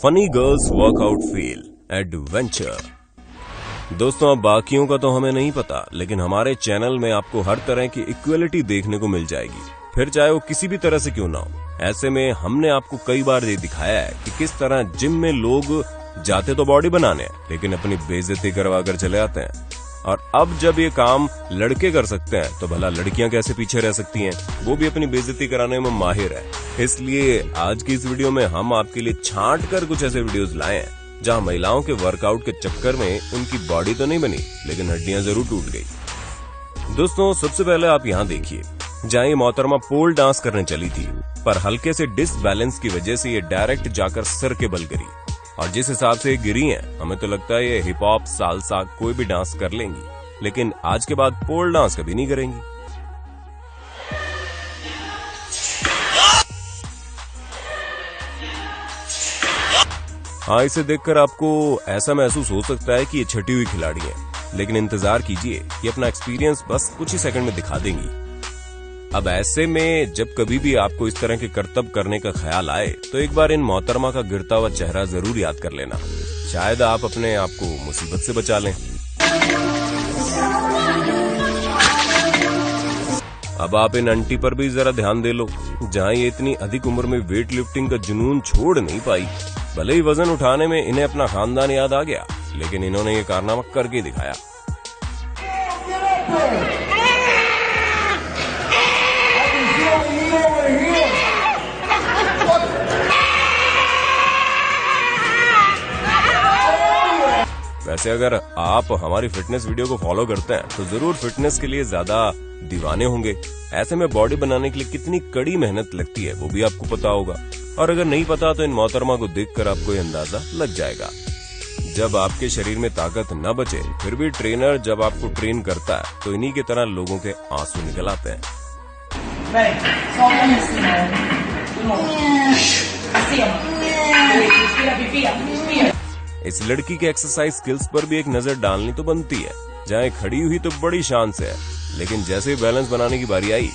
Funny girls workout fail adventure. दोस्तों, अब बाकियों का तो हमें नहीं पता, लेकिन हमारे चैनल में आपको हर तरह की इक्वलिटी देखने को मिल जाएगी, फिर चाहे वो किसी भी तरह से क्यों ना हो। ऐसे में हमने आपको कई बार ये दिखाया है कि किस तरह जिम में लोग जाते तो बॉडी बनाने, लेकिन अपनी बेइज्जती करवा कर चले आते हैं। और अब जब ये काम लड़के कर सकते हैं तो भला लड़कियां कैसे पीछे रह सकती हैं, वो भी अपनी बेइज्जती कराने में माहिर है। इसलिए आज की इस वीडियो में हम आपके लिए छांट कर कुछ ऐसे वीडियोस लाए हैं जहां महिलाओं के वर्कआउट के चक्कर में उनकी बॉडी तो नहीं बनी, लेकिन हड्डियां जरूर टूट गई। दोस्तों, सबसे पहले आप यहाँ देखिए, जहाँ ये मोहतरमा पोल डांस करने चली थी, पर हल्के से डिसबैलेंस की वजह से ये डायरेक्ट जाकर सर के बल गिरी। और जिस हिसाब से ये गिरी हैं, हमें तो लगता है ये हिप हॉप, सालसा कोई भी डांस कर लेंगी, लेकिन आज के बाद पोल डांस कभी नहीं करेंगी। हाँ, इसे देखकर आपको ऐसा महसूस हो सकता है कि ये छटी हुई खिलाड़ी है, लेकिन इंतजार कीजिए, ये अपना एक्सपीरियंस बस कुछ ही सेकंड में दिखा देंगी। अब ऐसे में जब कभी भी आपको इस तरह के करतब करने का ख्याल आए, तो एक बार इन मोहतरमा का गिरता हुआ चेहरा जरूर याद कर लेना, शायद आप अपने आप को मुसीबत से बचा लें। अब आप इन आंटी पर भी जरा ध्यान दे लो, जहां ये इतनी अधिक उम्र में वेट लिफ्टिंग का जुनून छोड़ नहीं पाई। भले ही वजन उठाने में इन्हें अपना खानदान याद आ गया, लेकिन इन्होंने ये कारनामा करके दिखाया। वैसे अगर आप हमारी फिटनेस वीडियो को फॉलो करते हैं तो जरूर फिटनेस के लिए ज्यादा दीवाने होंगे। ऐसे में बॉडी बनाने के लिए कितनी कड़ी मेहनत लगती है वो भी आपको पता होगा, और अगर नहीं पता तो इन मोहतरमा को देखकर आपको ये अंदाजा लग जाएगा। जब आपके शरीर में ताकत न बचे, फिर भी ट्रेनर जब आपको ट्रेन करता है तो इन्हीं की तरह लोगों के आंसू निकल आते हैं। इस लड़की के एक्सरसाइज स्किल्स पर भी एक नजर डालनी तो बनती है, जहाँ खड़ी हुई तो बड़ी शान से है, लेकिन जैसे बैलेंस बनाने की बारी आई,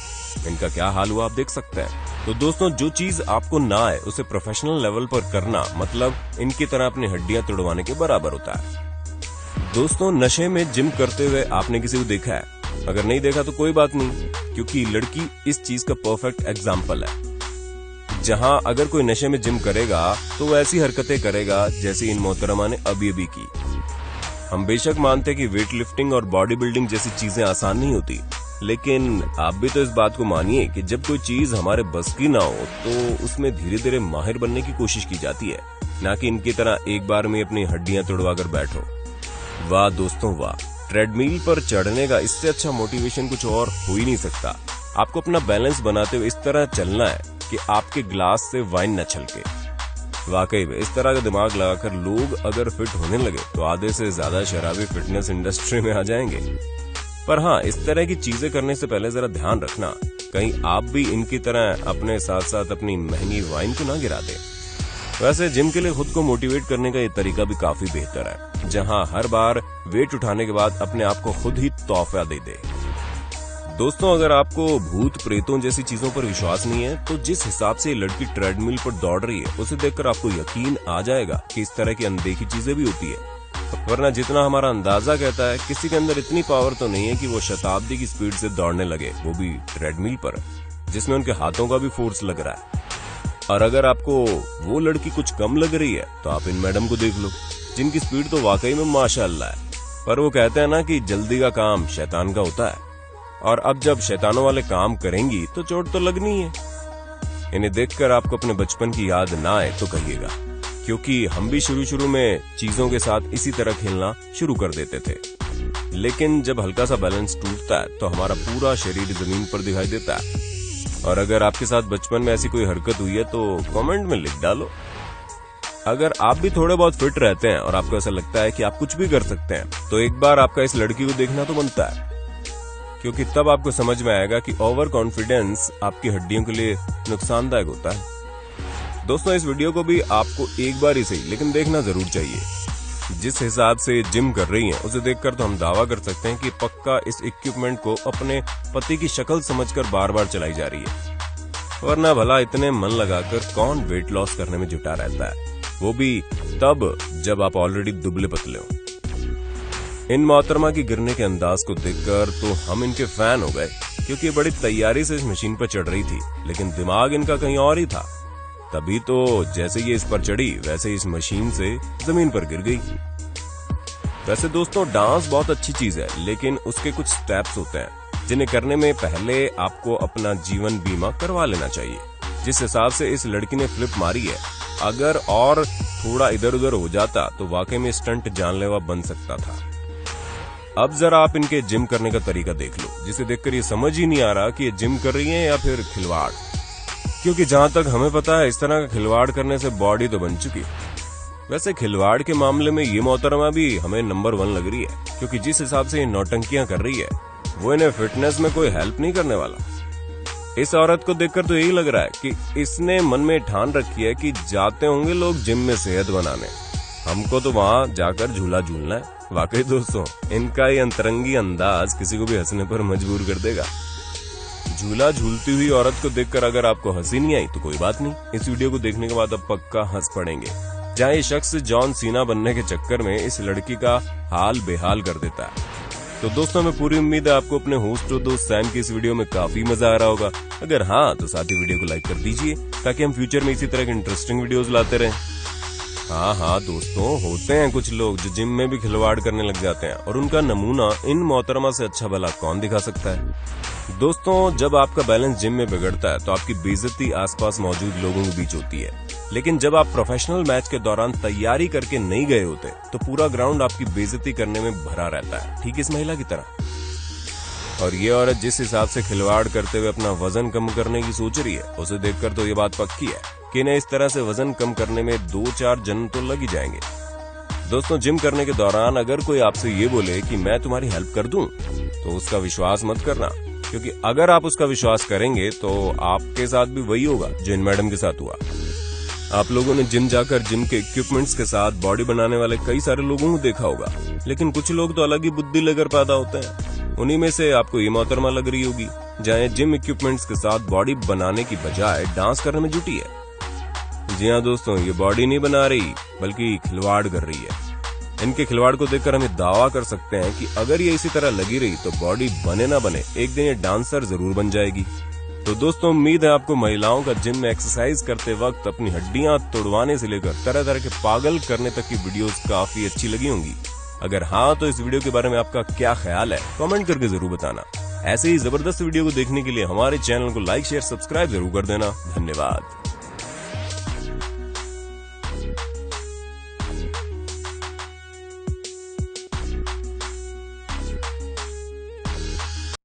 इनका क्या हाल हुआ आप देख सकते हैं। तो दोस्तों, जो चीज आपको ना आए उसे प्रोफेशनल लेवल पर करना मतलब इनकी तरह अपनी हड्डियां तोड़वाने के बराबर होता है। दोस्तों, नशे में जिम करते हुए आपने किसी को देखा है? अगर नहीं देखा तो कोई बात नहीं, क्योंकि लड़की इस चीज का परफेक्ट एग्जाम्पल है। जहां अगर कोई नशे में जिम करेगा तो वो ऐसी हरकतें करेगा जैसी इन मोहतरमा ने अभी की। हम बेशक मानते हैं कि वेट लिफ्टिंग और बॉडी बिल्डिंग जैसी चीजें आसान नहीं होती, लेकिन आप भी तो इस बात को मानिए कि जब कोई चीज हमारे बस की ना हो तो उसमें धीरे धीरे माहिर बनने की कोशिश की जाती है, ना कि इनकी तरह एक बार में अपनी हड्डियां तोड़वा कर बैठो। वाह दोस्तों वाह, ट्रेडमिल पर चढ़ने का इससे अच्छा मोटिवेशन कुछ और हो ही नहीं सकता। आपको अपना बैलेंस बनाते हुए इस तरह चलना है कि आपके ग्लास से वाइन न छलके। वाकई में इस तरह का दिमाग लगाकर लोग अगर फिट होने लगे तो आधे से ज्यादा शराबी फिटनेस इंडस्ट्री में आ जाएंगे। पर हाँ, इस तरह की चीजें करने से पहले जरा ध्यान रखना, कहीं आप भी इनकी तरह अपने साथ साथ अपनी महंगी वाइन को ना गिरा दें। वैसे जिम के लिए खुद को मोटिवेट करने का ये तरीका भी काफी बेहतर है, जहाँ हर बार वेट उठाने के बाद अपने आप को खुद ही तोहफा दे दे। दोस्तों, अगर आपको भूत प्रेतों जैसी चीजों पर विश्वास नहीं है, तो जिस हिसाब से ये लड़की ट्रेडमिल पर दौड़ रही है, उसे देखकर आपको यकीन आ जाएगा कि इस तरह की अनदेखी चीजें भी होती है। वरना जितना हमारा अंदाजा कहता है, किसी के अंदर इतनी पावर तो नहीं है कि वो शताब्दी की स्पीड से दौड़ने लगे, वो भी ट्रेडमिल पर, जिसमें उनके हाथों का भी फोर्स लग रहा है। और अगर आपको वो लड़की कुछ कम लग रही है, तो आप इन मैडम को देख लो, जिनकी स्पीड तो वाकई में माशाअल्लाह है। पर वो कहते हैं ना कि जल्दी का काम शैतान का होता है, और अब जब शैतानों वाले काम करेंगी तो चोट तो लगनी है। इन्हें देखकर आपको अपने बचपन की याद ना आए तो कहिएगा, क्योंकि हम भी शुरू में चीजों के साथ इसी तरह खेलना शुरू कर देते थे, लेकिन जब हल्का सा बैलेंस टूटता है तो हमारा पूरा शरीर जमीन पर दिखाई देता है। और अगर आपके साथ बचपन में ऐसी कोई हरकत हुई है तो कमेंट में लिख डालो। अगर आप भी थोड़े बहुत फिट रहते हैं और आपको ऐसा लगता है कि आप कुछ भी कर सकते हैं, तो एक बार आपका इस लड़की को देखना तो बनता है, क्योंकि तब आपको समझ में आएगा कि ओवर कॉन्फिडेंस आपकी हड्डियों के लिए नुकसानदायक होता है। दोस्तों, इस वीडियो को भी आपको एक बार ही सही लेकिन देखना जरूर चाहिए। जिस हिसाब से जिम कर रही हैं, उसे देखकर तो हम दावा कर सकते हैं कि पक्का इस इक्विपमेंट को अपने पति की शक्ल समझकर बार बार चलाई जा रही है, वरना भला इतने मन लगाकर कौन वेट लॉस करने में जुटा रहता है। वो भी तब जब आप ऑलरेडी दुबले पतले हो। इन मोहतरमा की गिरने के अंदाज को देखकर तो हम इनके फैन हो गए, क्योंकि बड़ी तैयारी से इस मशीन पर चढ़ रही थी, लेकिन दिमाग इनका कहीं और ही था। तभी तो जैसे ये इस पर चढ़ी वैसे इस मशीन से जमीन पर गिर गई। वैसे दोस्तों, डांस बहुत अच्छी चीज है, लेकिन उसके कुछ स्टेप्स होते हैं जिन्हें करने में पहले आपको अपना जीवन बीमा करवा लेना चाहिए। जिस हिसाब से इस लड़की ने फ्लिप मारी है, अगर और थोड़ा इधर उधर हो जाता तो वाकई में स्टंट जानलेवा बन सकता था। अब जरा आप इनके जिम करने का तरीका देख लो, जिसे देखकर ये समझ ही नहीं आ रहा कि ये जिम कर रही हैं या फिर खिलवाड़। क्योंकि जहां तक हमें पता है, इस तरह का खिलवाड़ करने से बॉडी तो बन चुकी है। वैसे खिलवाड़ के मामले में ये मोहतरमा भी हमें नंबर 1 लग रही है, क्योंकि जिस हिसाब से ये नौटंकियां कर रही है वो इन्हें फिटनेस में कोई हेल्प नहीं करने वाला। इस औरत को देखकर तो यही लग रहा है कि इसने मन में ठान रखी है कि जाते होंगे लोग जिम में सेहत बनाने, हमको तो वहां जाकर झूला झूलना है। वाकई दोस्तों, इनका ये अंतरंगी अंदाज किसी को भी हंसने पर मजबूर कर देगा। झूला झूलती हुई औरत को देखकर अगर आपको हंसी नहीं आई तो कोई बात नहीं, इस वीडियो को देखने के बाद अब पक्का हंस पड़ेंगे, जहां ये शख्स जॉन सीना बनने के चक्कर में इस लड़की का हाल बेहाल कर देता है। तो दोस्तों, हमें पूरी उम्मीद है आपको अपने होस्ट और दोस्त सैम की इस वीडियो में काफी मजा आ रहा होगा। अगर हाँ, तो साथ ही वीडियो को लाइक कर दीजिए, ताकि हम फ्यूचर में इसी तरह के इंटरेस्टिंग वीडियोस लाते रहें। हाँ दोस्तों, होते हैं कुछ लोग जो जिम में भी खिलवाड़ करने लग जाते हैं, और उनका नमूना इन मोहतरमा से अच्छा भला कौन दिखा सकता है। दोस्तों, जब आपका बैलेंस जिम में बिगड़ता है तो आपकी बेइज्जती आसपास मौजूद लोगों के बीच होती है, लेकिन जब आप प्रोफेशनल मैच के दौरान तैयारी करके नहीं गए होते तो पूरा ग्राउंड आपकी बेइज्जती करने में भरा रहता है, ठीक इस महिला की तरह। और ये औरत जिस हिसाब से खिलवाड़ करते हुए अपना वजन कम करने की सोच रही है, उसे देखकर तो ये बात पक्की है कि इन्हें इस तरह से वजन कम करने में 2-4 जन्म तो लग ही जाएंगे। दोस्तों, जिम करने के दौरान अगर कोई आपसे ये बोले कि मैं तुम्हारी हेल्प कर दूं, तो उसका विश्वास मत करना, क्योंकि अगर आप उसका विश्वास करेंगे तो आपके साथ भी वही होगा जो इन मैडम के साथ हुआ। आप लोगों ने जिम जाकर जिम के इक्विपमेंट्स के साथ बॉडी बनाने वाले कई सारे लोगों को देखा होगा, लेकिन कुछ लोग तो अलग ही बुद्धि लेकर पैदा होते हैं। उन्हीं में से आपको ये मोहतरमा लग रही होगी, जहाँ जिम इक्विपमेंट्स के साथ बॉडी बनाने की बजाय डांस करने में जुटी है। जी हाँ दोस्तों, ये बॉडी नहीं बना रही बल्कि खिलवाड़ कर रही है। इनके खिलवाड़ को देखकर हम दावा कर सकते हैं कि अगर ये इसी तरह लगी रही तो बॉडी बने ना बने, एक दिन ये डांसर जरूर बन जाएगी। तो दोस्तों, उम्मीद है आपको महिलाओं का जिम में एक्सरसाइज करते वक्त अपनी हड्डियां तोड़वाने से लेकर तरह तरह के पागल करने तक की वीडियोस काफी अच्छी लगी होंगी। अगर हाँ, तो इस वीडियो के बारे में आपका क्या ख्याल है, कमेंट करके जरूर बताना। ऐसे ही जबरदस्त वीडियो को देखने के लिए हमारे चैनल को लाइक, शेयर, सब्सक्राइब जरूर कर देना। धन्यवाद।